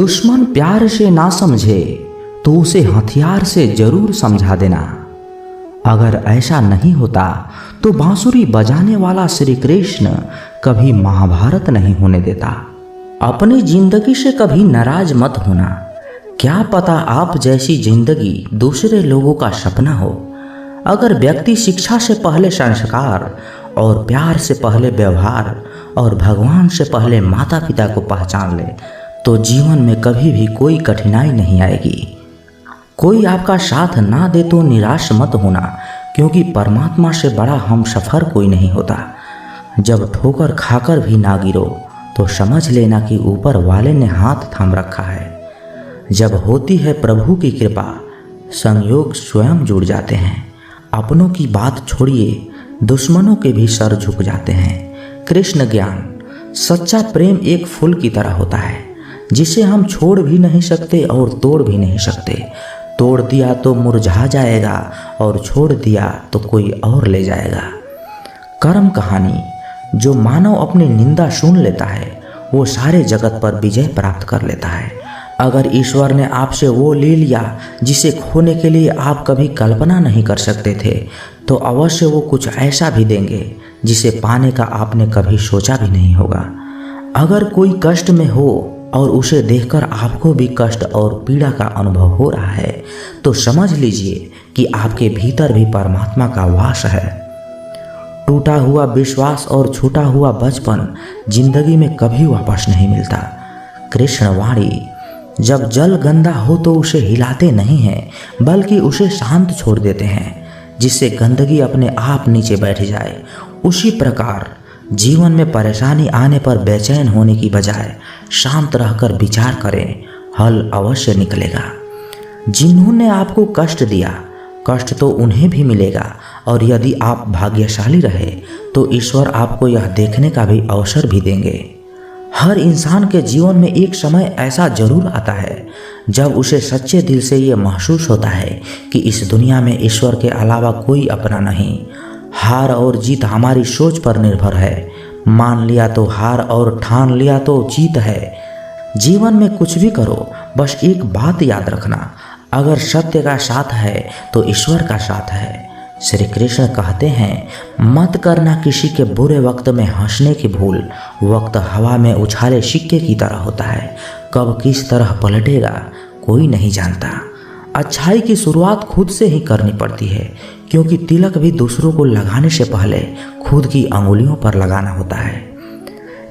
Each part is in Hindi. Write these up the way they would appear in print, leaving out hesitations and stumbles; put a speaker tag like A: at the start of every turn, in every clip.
A: दुश्मन प्यार से ना समझे तो उसे हथियार से जरूर समझा देना। अगर ऐसा नहीं होता तो बांसुरी बजाने वाला श्री कृष्ण कभी महाभारत नहीं होने देता। अपनी जिंदगी से कभी नाराज मत होना। क्या पता आप जैसी जिंदगी दूसरे लोगों का सपना हो। अगर व्यक्ति शिक्षा से पहले संस्कार और प्यार से पहले व्यवहार और भगवान से पहले माता पिता को पहचान ले तो जीवन में कभी भी कोई कठिनाई नहीं आएगी। कोई आपका साथ ना दे तो निराश मत होना, क्योंकि परमात्मा से बड़ा हमसफर कोई नहीं होता। जब ठोकर खाकर भी ना गिरो तो समझ लेना कि ऊपर वाले ने हाथ थाम रखा है। जब होती है प्रभु की कृपा, संयोग स्वयं जुड़ जाते हैं। अपनों की बात छोड़िए, दुश्मनों के भी सर झुक जाते हैं। कृष्ण ज्ञान, सच्चा प्रेम एक फूल की तरह होता है जिसे हम छोड़ भी नहीं सकते और तोड़ भी नहीं सकते। तोड़ दिया तो मुरझा जाएगा और छोड़ दिया तो कोई और ले जाएगा। कर्म कहानी, जो मानव अपनी निंदा सुन लेता है वो सारे जगत पर विजय प्राप्त कर लेता है। अगर ईश्वर ने आपसे वो ले लिया जिसे खोने के लिए आप कभी कल्पना नहीं कर सकते थे, तो अवश्य वो कुछ ऐसा भी देंगे जिसे पाने का आपने कभी सोचा भी नहीं होगा। अगर कोई कष्ट में हो और उसे देखकर आपको भी कष्ट और पीड़ा का अनुभव हो रहा है, तो समझ लीजिए कि आपके भीतर भी परमात्मा का वास है। टूटा हुआ विश्वास और छूटा हुआ बचपन जिंदगी में कभी वापस नहीं मिलता। कृष्णवाणी, जब जल गंदा हो तो उसे हिलाते नहीं हैं बल्कि उसे शांत छोड़ देते हैं, जिससे गंदगी अपने आप नीचे बैठ जाए। उसी प्रकार जीवन में परेशानी आने पर बेचैन होने की बजाय शांत रहकर विचार करें, हल अवश्य निकलेगा। जिन्होंने आपको कष्ट दिया, कष्ट तो उन्हें भी मिलेगा, और यदि आप भाग्यशाली रहे तो ईश्वर आपको यह देखने का भी अवसर भी देंगे। हर इंसान के जीवन में एक समय ऐसा जरूर आता है जब उसे सच्चे दिल से ये महसूस होता है कि इस दुनिया में ईश्वर के अलावा कोई अपना नहीं। हार और जीत हमारी सोच पर निर्भर है। मान लिया तो हार और ठान लिया तो जीत है। जीवन में कुछ भी करो, बस एक बात याद रखना, अगर सत्य का साथ है तो ईश्वर का साथ है। श्री कृष्ण कहते हैं, मत करना किसी के बुरे वक्त में हंसने की भूल। वक्त हवा में उछाले सिक्के की तरह होता है, कब किस तरह पलटेगा कोई नहीं जानता। अच्छाई की शुरुआत खुद से ही करनी पड़ती है, क्योंकि तिलक भी दूसरों को लगाने से पहले खुद की अंगुलियों पर लगाना होता है।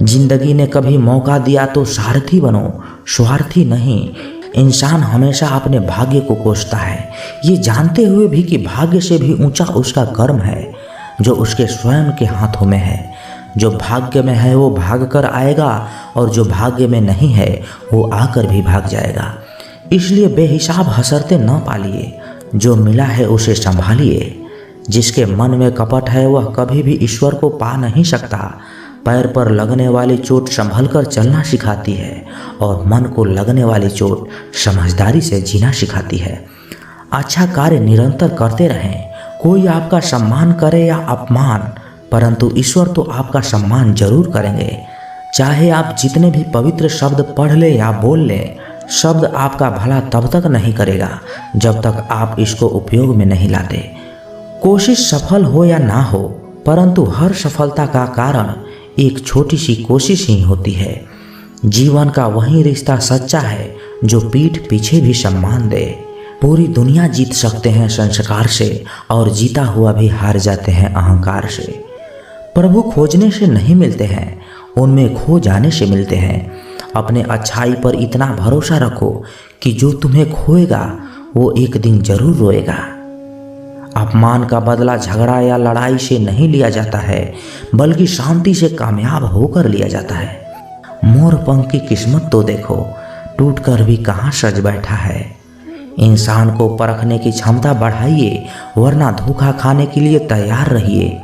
A: जिंदगी ने कभी मौका दिया तो सारथी बनो, स्वार्थी नहीं। इंसान हमेशा अपने भाग्य को कोसता है, ये जानते हुए भी कि भाग्य से भी ऊंचा उसका कर्म है जो उसके स्वयं के हाथों में है। जो भाग्य में है वो भाग कर आएगा, और जो भाग्य में नहीं है वो आकर भी भाग जाएगा। इसलिए बेहिसाब हसरते न पालिए, जो मिला है उसे संभालिए। जिसके मन में कपट है वह कभी भी ईश्वर को पा नहीं सकता। पैर पर लगने वाली चोट संभल कर चलना सिखाती है, और मन को लगने वाली चोट समझदारी से जीना सिखाती है। अच्छा कार्य निरंतर करते रहें। कोई आपका सम्मान करे या अपमान, परंतु ईश्वर तो आपका सम्मान जरूर करेंगे। चाहे आप जितने भी पवित्र शब्द पढ़ ले या बोल लें, शब्द आपका भला तब तक नहीं करेगा जब तक आप इसको उपयोग में नहीं लाते। कोशिश सफल हो या ना हो, परंतु हर सफलता का कारण एक छोटी सी कोशिश ही होती है। जीवन का वही रिश्ता सच्चा है जो पीठ पीछे भी सम्मान दे। पूरी दुनिया जीत सकते हैं संस्कार से, और जीता हुआ भी हार जाते हैं अहंकार से। प्रभु खोजने से नहीं मिलते हैं, उनमें खो जाने से मिलते हैं। अपने अच्छाई पर इतना भरोसा रखो कि जो तुम्हें खोएगा वो एक दिन जरूर रोएगा। अपमान का बदला झगड़ा या लड़ाई से नहीं लिया जाता है, बल्कि शांति से कामयाब होकर लिया जाता है। मोर पंख की किस्मत तो देखो, टूटकर भी कहाँ सज बैठा है। इंसान को परखने की क्षमता बढ़ाइए, वरना धोखा खाने के लिए तैयार रहिए।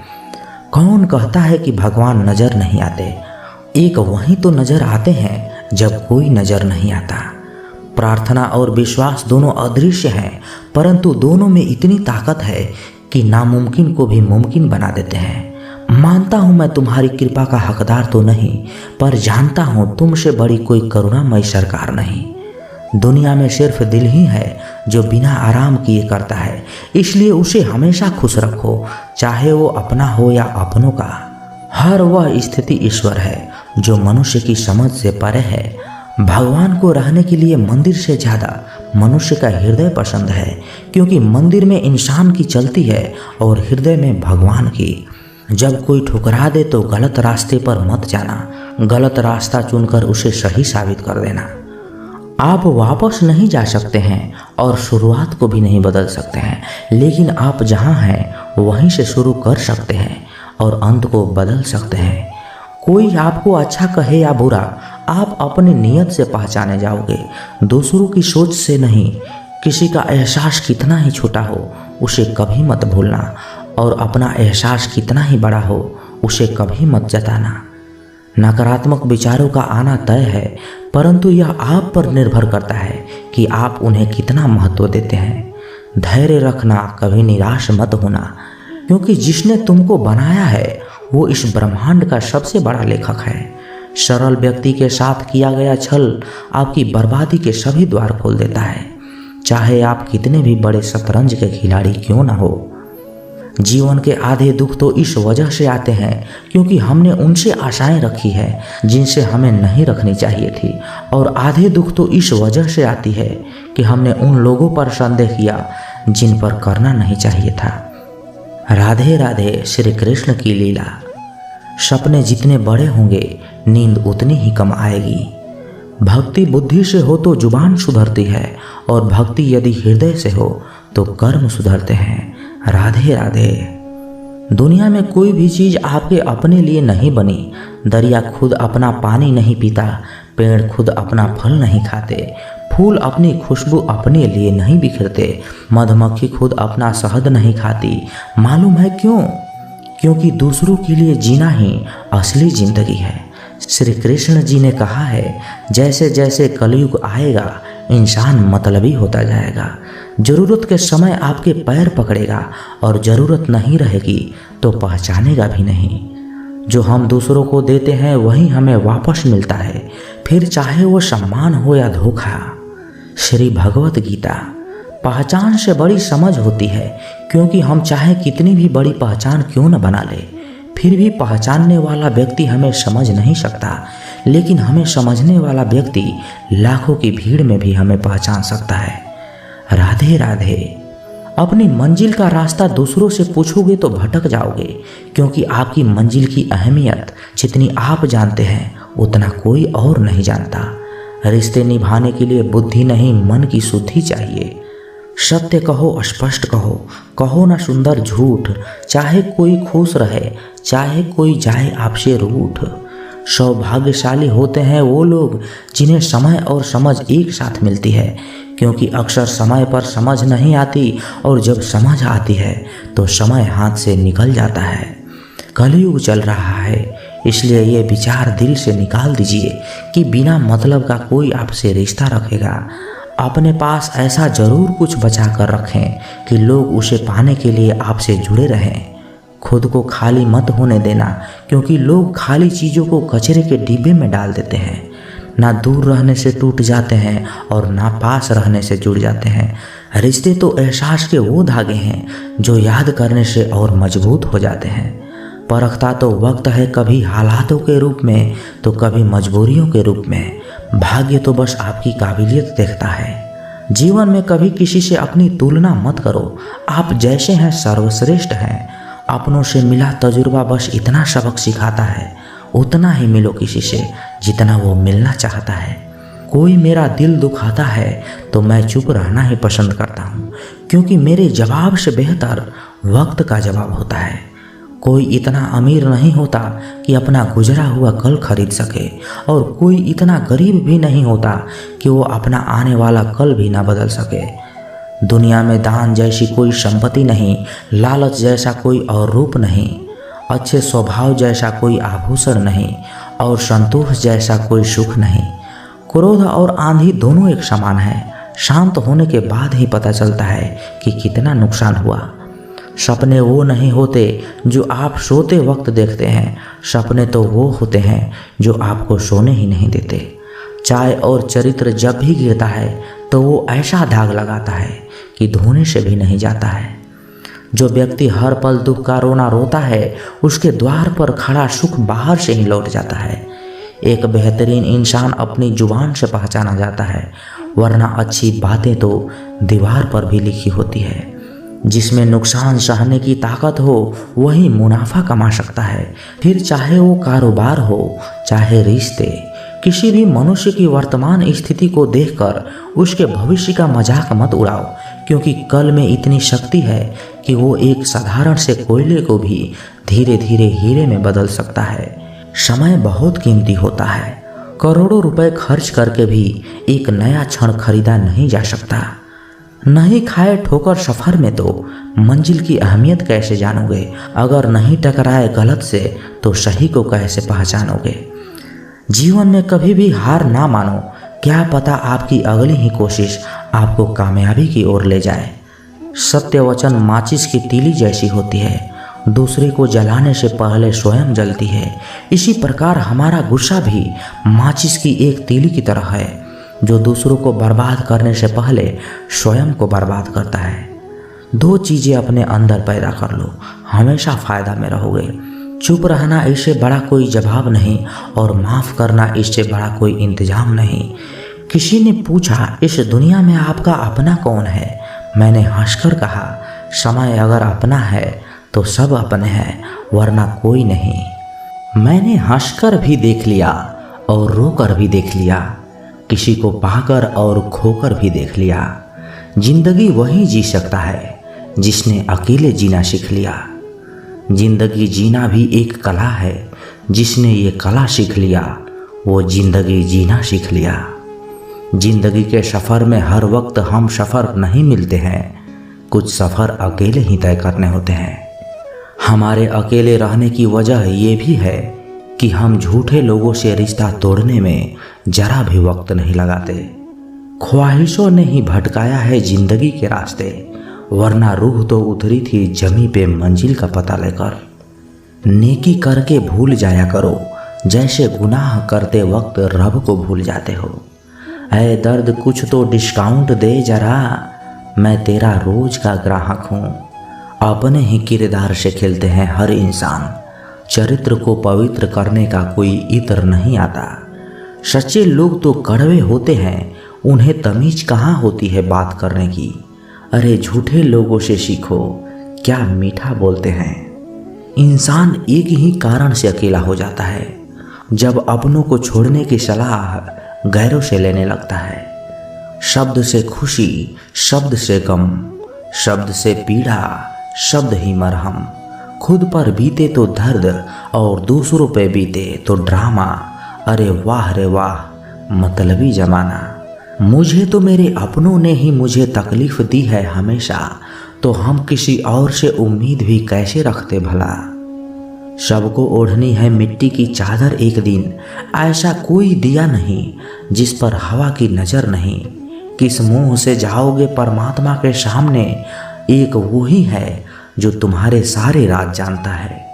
A: कौन कहता है कि भगवान नजर नहीं आते? एक वहीं तो नजर आते हैं जब कोई नजर नहीं आता। प्रार्थना और विश्वास दोनों अदृश्य हैं, परंतु दोनों में इतनी ताकत है कि नामुमकिन को भी मुमकिन बना देते हैं। मानता हूँ मैं तुम्हारी कृपा का हकदार तो नहीं, पर जानता हूँ तुमसे बड़ी कोई करुणामयी सरकार नहीं। दुनिया में सिर्फ दिल ही है जो बिना आराम किए करता है, इसलिए उसे हमेशा खुश रखो, चाहे वो अपना हो या अपनों का। हर वह स्थिति ईश्वर है जो मनुष्य की समझ से परे है। भगवान को रहने के लिए मंदिर से ज़्यादा मनुष्य का हृदय पसंद है, क्योंकि मंदिर में इंसान की चलती है और हृदय में भगवान की। जब कोई ठुकरा दे तो गलत रास्ते पर मत जाना, गलत रास्ता चुनकर उसे सही साबित कर देना। आप वापस नहीं जा सकते हैं और शुरुआत को भी नहीं बदल सकते हैं, लेकिन आप जहां हैं वहीं से शुरू कर सकते हैं और अंत को बदल सकते हैं। कोई आपको अच्छा कहे या बुरा, आप अपनी नीयत से पहचाने जाओगे, दूसरों की सोच से नहीं। किसी का एहसास कितना ही छोटा हो उसे कभी मत भूलना, और अपना एहसास कितना ही बड़ा हो उसे कभी मत जताना। नकारात्मक विचारों का आना तय है, परंतु यह आप पर निर्भर करता है कि आप उन्हें कितना महत्व देते हैं। धैर्य रखना, कभी निराश मत होना, क्योंकि जिसने तुमको बनाया है वो इस ब्रह्मांड का सबसे बड़ा लेखक है। सरल व्यक्ति के साथ किया गया छल आपकी बर्बादी के सभी द्वार खोल देता है, चाहे आप कितने भी बड़े शतरंज के खिलाड़ी क्यों न हो। जीवन के आधे दुख तो इस वजह से आते हैं क्योंकि हमने उनसे आशाएं रखी है जिनसे हमें नहीं रखनी चाहिए थी, और आधे दुख तो इस वजह से आती है कि हमने उन लोगों पर संदेह किया जिन पर करना नहीं चाहिए था। राधे राधे श्री कृष्ण की लीला। सपने जितने बड़े होंगे नींद उतनी ही कम आएगी। भक्ति बुद्धि से हो तो जुबान सुधरती है, और भक्ति यदि हृदय से हो तो कर्म सुधरते हैं। राधे राधे। दुनिया में कोई भी चीज़ आपके अपने लिए नहीं बनी। दरिया खुद अपना पानी नहीं पीता, पेड़ खुद अपना फल नहीं खाते, फूल अपनी खुशबू अपने लिए नहीं बिखरते, मधुमक्खी खुद अपना शहद नहीं खाती। मालूम है क्यों? क्योंकि दूसरों के लिए जीना ही असली जिंदगी है। श्री कृष्ण जी ने कहा है, जैसे जैसे कलयुग आएगा इंसान मतलबी होता जाएगा। जरूरत के समय आपके पैर पकड़ेगा और जरूरत नहीं रहेगी तो पहचानेगा भी नहीं। जो हम दूसरों को देते हैं वही हमें वापस मिलता है, फिर चाहे वो सम्मान हो या धोखा। श्री भगवत गीता। पहचान से बड़ी समझ होती है, क्योंकि हम चाहे कितनी भी बड़ी पहचान क्यों न बना ले, फिर भी पहचानने वाला व्यक्ति हमें समझ नहीं सकता, लेकिन हमें समझने वाला व्यक्ति लाखों की भीड़ में भी हमें पहचान सकता है। राधे राधे। अपनी मंजिल का रास्ता दूसरों से पूछोगे तो भटक जाओगे, क्योंकि आपकी मंजिल की अहमियत जितनी आप जानते हैं उतना कोई और नहीं जानता। रिश्ते निभाने के लिए बुद्धि नहीं, मन की शुद्धि चाहिए। सत्य कहो, स्पष्ट कहो, कहो ना सुंदर झूठ, चाहे कोई खुश रहे चाहे कोई जाए आपसे रूठ। सौभाग्यशाली होते हैं वो लोग जिन्हें समय और समझ एक साथ मिलती है, क्योंकि अक्सर समय पर समझ नहीं आती, और जब समझ आती है तो समय हाथ से निकल जाता है। कलयुग चल रहा है, इसलिए ये विचार दिल से निकाल दीजिए कि बिना मतलब का कोई आपसे रिश्ता रखेगा। अपने पास ऐसा जरूर कुछ बचा कर रखें कि लोग उसे पाने के लिए आपसे जुड़े रहें। खुद को खाली मत होने देना, क्योंकि लोग खाली चीज़ों को कचरे के डिब्बे में डाल देते हैं। ना दूर रहने से टूट जाते हैं और ना पास रहने से जुड़ जाते हैं। रिश्ते तो एहसास के वो धागे हैं जो याद करने से और मजबूत हो जाते हैं। परखता तो वक्त है, कभी हालातों के रूप में तो कभी मजबूरियों के रूप में। भाग्य तो बस आपकी काबिलियत देखता है। जीवन में कभी किसी से अपनी तुलना मत करो। आप जैसे हैं सर्वश्रेष्ठ हैं। अपनों से मिला तजुर्बा बस इतना सबक सिखाता है, उतना ही मिलो किसी से जितना वो मिलना चाहता है। कोई मेरा दिल दुखाता है तो मैं चुप रहना ही पसंद करता हूँ, क्योंकि मेरे जवाब से बेहतर वक्त का जवाब होता है। कोई इतना अमीर नहीं होता कि अपना गुजरा हुआ कल खरीद सके, और कोई इतना गरीब भी नहीं होता कि वो अपना आने वाला कल भी ना बदल सके। दुनिया में दान जैसी कोई संपत्ति नहीं, लालच जैसा कोई और रूप नहीं, अच्छे स्वभाव जैसा कोई आभूषण नहीं, और संतोष जैसा कोई सुख नहीं। क्रोध और आंधी दोनों एक समान है। शांत होने के बाद ही पता चलता है कि कितना नुकसान हुआ। सपने वो नहीं होते जो आप सोते वक्त देखते हैं, सपने तो वो होते हैं जो आपको सोने ही नहीं देते। चाय और चरित्र जब भी गिरता है तो वो ऐसा दाग लगाता है कि धोने से भी नहीं जाता है। जो व्यक्ति हर पल दुख का रोना रोता है, उसके द्वार पर खड़ा सुख बाहर से ही लौट जाता है। एक बेहतरीन इंसान अपनी जुबान से पहचाना जाता है, वरना अच्छी बातें तो दीवार पर भी लिखी होती है। जिसमें नुकसान सहने की ताकत हो वही मुनाफा कमा सकता है। फिर चाहे वो कारोबार हो चाहे रिश्ते, किसी भी मनुष्य की वर्तमान स्थिति को देखकर उसके भविष्य का मजाक मत उड़ाओ, क्योंकि कल में इतनी शक्ति है कि वो एक साधारण से कोयले को भी धीरे धीरे हीरे में बदल सकता है। समय बहुत कीमती होता है, करोड़ों रुपए खर्च करके भी एक नया क्षण खरीदा नहीं जा सकता। नहीं खाए ठोकर सफर में तो मंजिल की अहमियत कैसे जानोगे? अगर नहीं टकराए गलत से तो सही को कैसे पहचानोगे? जीवन में कभी भी हार ना मानो, क्या पता आपकी अगली ही कोशिश आपको कामयाबी की ओर ले जाए। सत्य वचन माचिस की तीली जैसी होती है, दूसरे को जलाने से पहले स्वयं जलती है। इसी प्रकार हमारा गुस्सा भी माचिस की एक तीली की तरह है, जो दूसरों को बर्बाद करने से पहले स्वयं को बर्बाद करता है। दो चीज़ें अपने अंदर पैदा कर लो, हमेशा फायदा में रहोगे। चुप रहना इससे बड़ा कोई जवाब नहीं, और माफ़ करना इससे बड़ा कोई इंतजाम नहीं। किसी ने पूछा, इस दुनिया में आपका अपना कौन है? मैंने हंसकर कहा, समय अगर अपना है तो सब अपने हैं, वरना कोई नहीं। मैंने हंसकर भी देख लिया और रोकर भी देख लिया, किसी को पाकर और खोकर भी देख लिया। जिंदगी वही जी सकता है जिसने अकेले जीना सीख लिया। जिंदगी जीना भी एक कला है, जिसने ये कला सीख लिया वो जिंदगी जीना सीख लिया। जिंदगी के सफ़र में हर वक्त हम सफ़र नहीं मिलते हैं, कुछ सफ़र अकेले ही तय करने होते हैं। हमारे अकेले रहने की वजह ये भी है कि हम झूठे लोगों से रिश्ता तोड़ने में जरा भी वक्त नहीं लगाते। ख्वाहिशों ने ही भटकाया है जिंदगी के रास्ते, वरना रूह तो उतरी थी जमी पे मंजिल का पता लेकर। नेकी करके भूल जाया करो, जैसे गुनाह करते वक्त रब को भूल जाते हो। ऐ दर्द कुछ तो डिस्काउंट दे जरा, मैं तेरा रोज का ग्राहक हूँ। अपने ही किरदार से खेलते हैं हर इंसान, चरित्र को पवित्र करने का कोई इत्र नहीं आता। सच्चे लोग तो कड़वे होते हैं, उन्हें तमीज कहाँ होती है बात करने की। अरे झूठे लोगों से सीखो, क्या मीठा बोलते हैं। इंसान एक ही कारण से अकेला हो जाता है, जब अपनों को छोड़ने की सलाह गैरों से लेने लगता है। शब्द से खुशी, शब्द से गम, शब्द से पीड़ा, शब्द ही मरहम। खुद पर बीते तो दर्द और दूसरों पे बीते तो ड्रामा। अरे वाह रे वाह, मतलबी जमाना। मुझे तो मेरे अपनों ने ही मुझे तकलीफ दी है हमेशा, तो हम किसी और से उम्मीद भी कैसे रखते भला। सबको ओढ़नी है मिट्टी की चादर एक दिन, ऐसा कोई दिया नहीं जिस पर हवा की नज़र नहीं। किस मुंह से जाओगे परमात्मा के सामने, एक वो ही है जो तुम्हारे सारे राज जानता है।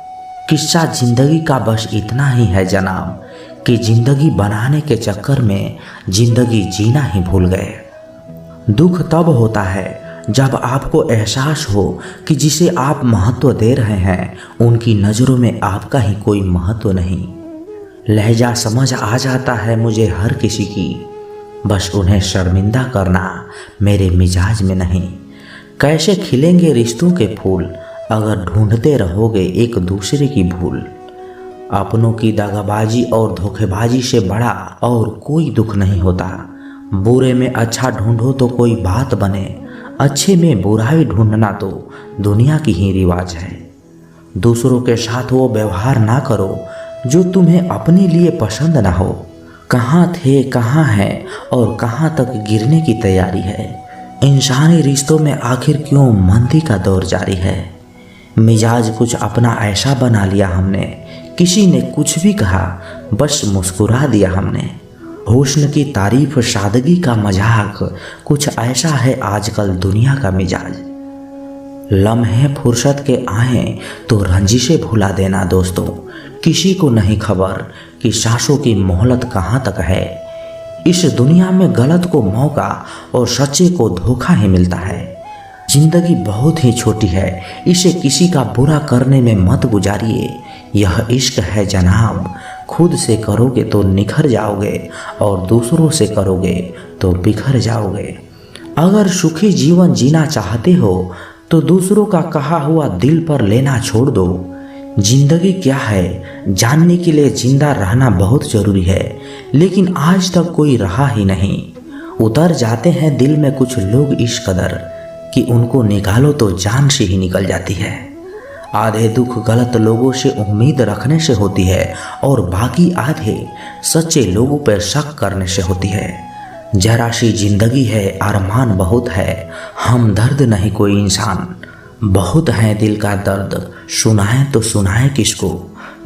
A: किस्सा जिंदगी का बस इतना ही है जनाब, कि जिंदगी बनाने के चक्कर में जिंदगी जीना ही भूल गए। दुख तब होता है जब आपको एहसास हो कि जिसे आप महत्व दे रहे हैं उनकी नज़रों में आपका ही कोई महत्व नहीं। लहजा समझ आ जाता है मुझे हर किसी की, बस उन्हें शर्मिंदा करना मेरे मिजाज में नहीं। कैसे खिलेंगे रिश्तों के फूल अगर ढूंढते रहोगे एक दूसरे की भूल। अपनों की दगाबाजी और धोखेबाजी से बड़ा और कोई दुख नहीं होता। बुरे में अच्छा ढूंढो तो कोई बात बने, अच्छे में बुराई ढूंढना तो दुनिया की ही रिवाज है। दूसरों के साथ वो व्यवहार ना करो जो तुम्हें अपने लिए पसंद ना हो। कहाँ थे, कहाँ हैं और कहाँ तक गिरने की तैयारी है। इंसानी रिश्तों में आखिर क्यों मंदी का दौर जारी है। मिजाज कुछ अपना ऐसा बना लिया हमने, किसी ने कुछ भी कहा बस मुस्कुरा दिया हमने। हुस्न की तारीफ, सादगी का मजाक, कुछ ऐसा है आजकल दुनिया का मिजाज। लम्हे फुर्सत के आए तो रंजिशें भुला देना दोस्तों। किसी को नहीं खबर कि सांसों की मोहलत कहाँ तक है। इस दुनिया में गलत को मौका और सच्चे को धोखा ही मिलता है। जिंदगी बहुत ही छोटी है, इसे किसी का बुरा करने में मत गुजारिए। यह इश्क है जनाब, खुद से करोगे तो निखर जाओगे और दूसरों से करोगे तो बिखर जाओगे। अगर सुखी जीवन जीना चाहते हो तो दूसरों का कहा हुआ दिल पर लेना छोड़ दो। जिंदगी क्या है जानने के लिए जिंदा रहना बहुत जरूरी है, लेकिन आज तक कोई रहा ही नहीं। उतर जाते हैं दिल में कुछ लोग इस कदर कि उनको निकालो तो जान से ही निकल जाती है। आधे दुख गलत लोगों से उम्मीद रखने से होती है और बाकी आधे सच्चे लोगों पर शक करने से होती है। जरा सी जिंदगी है, अरमान बहुत है, हम दर्द नहीं कोई इंसान। बहुत है दिल का दर्द, सुनाए तो सुनाए किसको।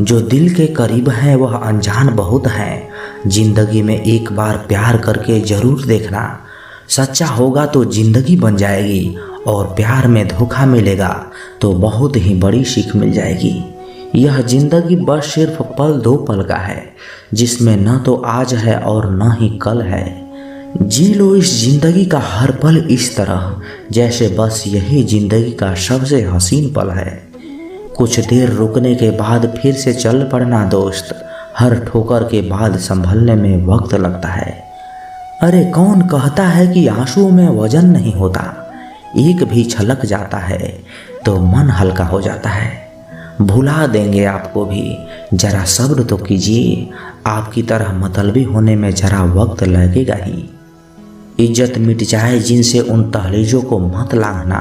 A: जो दिल के करीब है वह अनजान बहुत है। जिंदगी में एक बार प्यार करके जरूर देखना, सच्चा होगा तो जिंदगी बन जाएगी और प्यार में धोखा मिलेगा तो बहुत ही बड़ी सीख मिल जाएगी। यह जिंदगी बस सिर्फ पल दो पल का है, जिसमें न तो आज है और न ही कल है। जी लो इस जिंदगी का हर पल इस तरह जैसे बस यही जिंदगी का सबसे हसीन पल है। कुछ देर रुकने के बाद फिर से चल पड़ना दोस्त, हर ठोकर के बाद संभलने में वक्त लगता है। अरे कौन कहता है कि आंसुओं में वजन नहीं होता, एक भी छलक जाता है तो मन हल्का हो जाता है। भुला देंगे आपको भी, जरा सब्र तो कीजिए, आपकी तरह मतलबी होने में जरा वक्त लगेगा ही। इज्जत मिट जाए जिनसे उन तहलीजों को मत लांघना,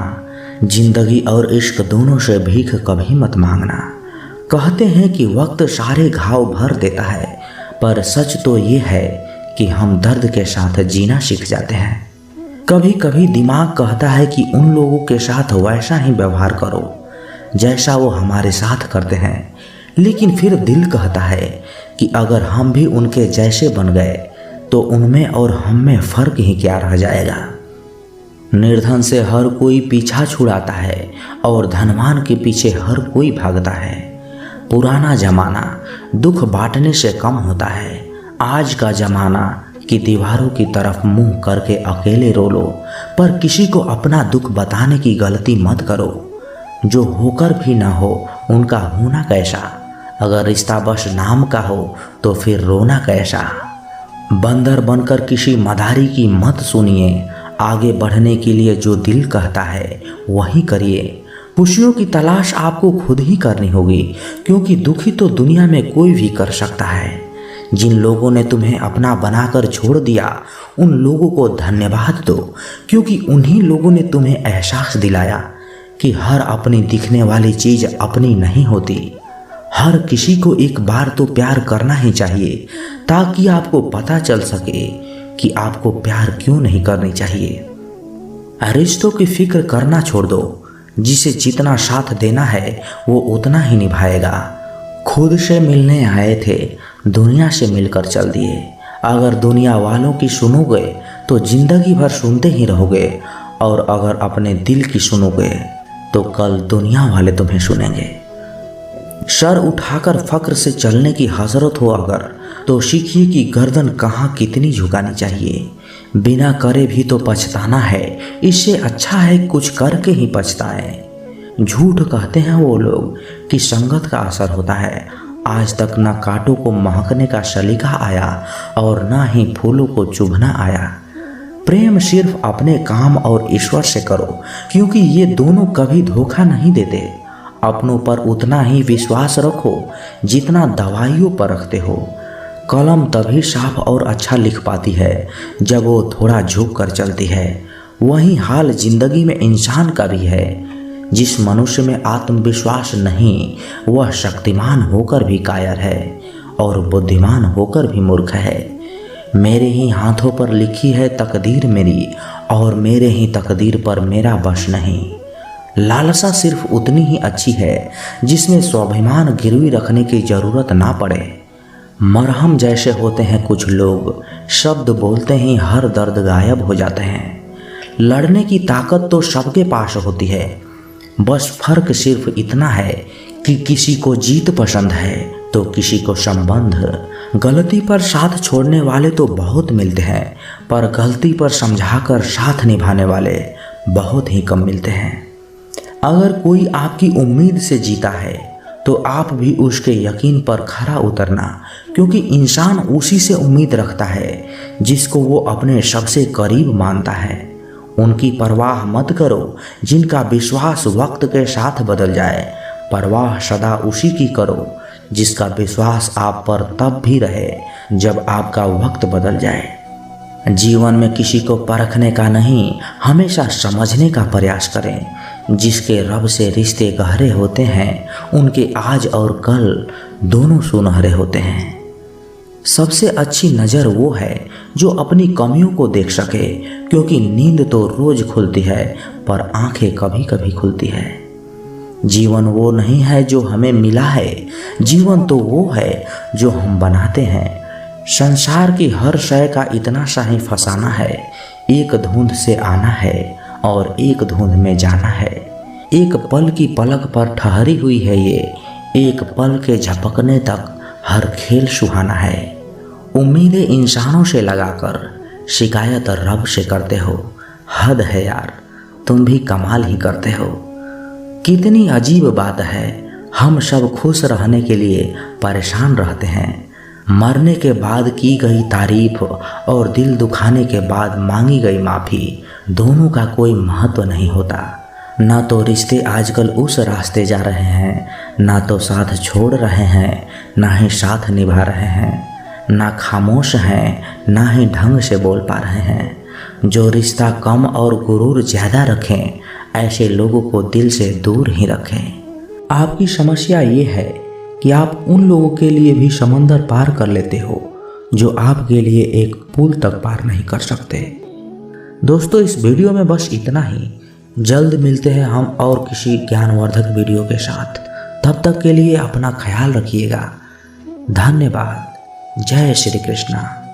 A: जिंदगी और इश्क दोनों से भीख कभी मत मांगना। कहते हैं कि वक्त सारे घाव भर देता है, पर सच तो ये है कि हम दर्द के साथ जीना सीख जाते हैं। कभी कभी दिमाग कहता है कि उन लोगों के साथ वैसा ही व्यवहार करो जैसा वो हमारे साथ करते हैं, लेकिन फिर दिल कहता है कि अगर हम भी उनके जैसे बन गए तो उनमें और हम में फर्क ही क्या रह जाएगा। निर्धन से हर कोई पीछा छुड़ाता है और धनवान के पीछे हर कोई भागता है। पुराना जमाना दुख बांटने से कम होता है, आज का जमाना कि दीवारों की तरफ मुंह करके अकेले रो लो, पर किसी को अपना दुख बताने की गलती मत करो। जो होकर भी ना हो उनका होना कैसा, अगर रिश्ता बस नाम का हो तो फिर रोना कैसा। बंदर बनकर किसी मदारी की मत सुनिए, आगे बढ़ने के लिए जो दिल कहता है वही करिए। खुशियों की तलाश आपको खुद ही करनी होगी, क्योंकि दुखी तो दुनिया में कोई भी कर सकता है। जिन लोगों ने तुम्हें अपना बनाकर छोड़ दिया उन लोगों को धन्यवाद दो, क्योंकि उन्हीं लोगों ने तुम्हें एहसास दिलाया कि हर अपनी दिखने वाली चीज अपनी नहीं होती। हर किसी को एक बार तो प्यार करना ही चाहिए, ताकि आपको पता चल सके कि आपको प्यार क्यों नहीं करनी चाहिए। रिश्तों की फिक्र करना छोड़ दो, जिसे जितना साथ देना है वो उतना ही निभाएगा। खुद से मिलने आए थे, दुनिया से मिलकर चल दिए। अगर दुनिया वालों की सुनोगे तो जिंदगी भर सुनते ही रहोगे, और अगर अपने दिल की सुनोगे तो कल दुनिया वाले तुम्हें सुनेंगे। सर उठाकर फक्र से चलने की हजरत हो अगर, तो सीखिए कि गर्दन कहाँ कितनी झुकानी चाहिए। बिना करे भी तो पछताना है, इससे अच्छा है कुछ करके ही पछताएं। झूठ कहते हैं वो लोग कि संगत का असर होता है। आज तक न कांटों को महकने का सलीका आया और न ही फूलों को चुभना आया। प्रेम सिर्फ अपने काम और ईश्वर से करो, क्योंकि ये दोनों कभी धोखा नहीं देते। अपनों पर उतना ही विश्वास रखो जितना दवाइयों पर रखते हो। कलम तभी साफ और अच्छा लिख पाती है जब वो थोड़ा झुक कर चलती है। वही हाल जिंदगी में इंसान का भी है। जिस मनुष्य में आत्मविश्वास नहीं वह शक्तिमान होकर भी कायर है और बुद्धिमान होकर भी मूर्ख है। मेरे ही हाथों पर लिखी है तकदीर मेरी, और मेरे ही तकदीर पर मेरा बस नहीं। लालसा सिर्फ उतनी ही अच्छी है जिसमें स्वाभिमान गिरवी रखने की जरूरत ना पड़े। मरहम जैसे होते हैं कुछ लोग, शब्द बोलते ही हर दर्द गायब हो जाते हैं। लड़ने की ताकत तो सबके पास होती है, बस फर्क सिर्फ इतना है कि किसी को जीत पसंद है तो किसी को संबंध। गलती पर साथ छोड़ने वाले तो बहुत मिलते हैं, पर गलती पर समझाकर साथ निभाने वाले बहुत ही कम मिलते हैं। अगर कोई आपकी उम्मीद से जीता है तो आप भी उसके यकीन पर खरा उतरना, क्योंकि इंसान उसी से उम्मीद रखता है जिसको वो अपने सबसे करीब मानता है। उनकी परवाह मत करो जिनका विश्वास वक्त के साथ बदल जाए, परवाह सदा उसी की करो जिसका विश्वास आप पर तब भी रहे जब आपका वक्त बदल जाए। जीवन में किसी को परखने का नहीं, हमेशा समझने का प्रयास करें। जिसके रब से रिश्ते गहरे होते हैं उनके आज और कल दोनों सुनहरे होते हैं। सबसे अच्छी नज़र वो है जो अपनी कमियों को देख सके, क्योंकि नींद तो रोज खुलती है पर आंखें कभी कभी खुलती है। जीवन वो नहीं है जो हमें मिला है, जीवन तो वो है जो हम बनाते हैं। संसार की हर शय का इतना सा ही फसाना है, एक धुंध से आना है और एक धुंध में जाना है। एक पल की पलक पर ठहरी हुई है ये, एक पल के झपकने तक हर खेल सुहाना है। उम्मीदें इंसानों से लगाकर शिकायत रब से करते हो, हद है यार, तुम भी कमाल ही करते हो। कितनी अजीब बात है, हम सब खुश रहने के लिए परेशान रहते हैं। मरने के बाद की गई तारीफ और दिल दुखाने के बाद मांगी गई माफ़ी, दोनों का कोई महत्व नहीं होता। ना तो रिश्ते आजकल उस रास्ते जा रहे हैं, ना तो साथ छोड़ रहे हैं, ना ही साथ निभा रहे हैं। ना खामोश हैं, ना ही ढंग से बोल पा रहे हैं। जो रिश्ता कम और गुरूर ज़्यादा रखें, ऐसे लोगों को दिल से दूर ही रखें। आपकी समस्या ये है कि आप उन लोगों के लिए भी समंदर पार कर लेते हो जो आपके लिए एक पुल तक पार नहीं कर सकते। दोस्तों, इस वीडियो में बस इतना ही। जल्द मिलते हैं हम और किसी ज्ञानवर्धक वीडियो के साथ। तब तक के लिए अपना ख्याल रखिएगा। धन्यवाद। जय श्री कृष्णा।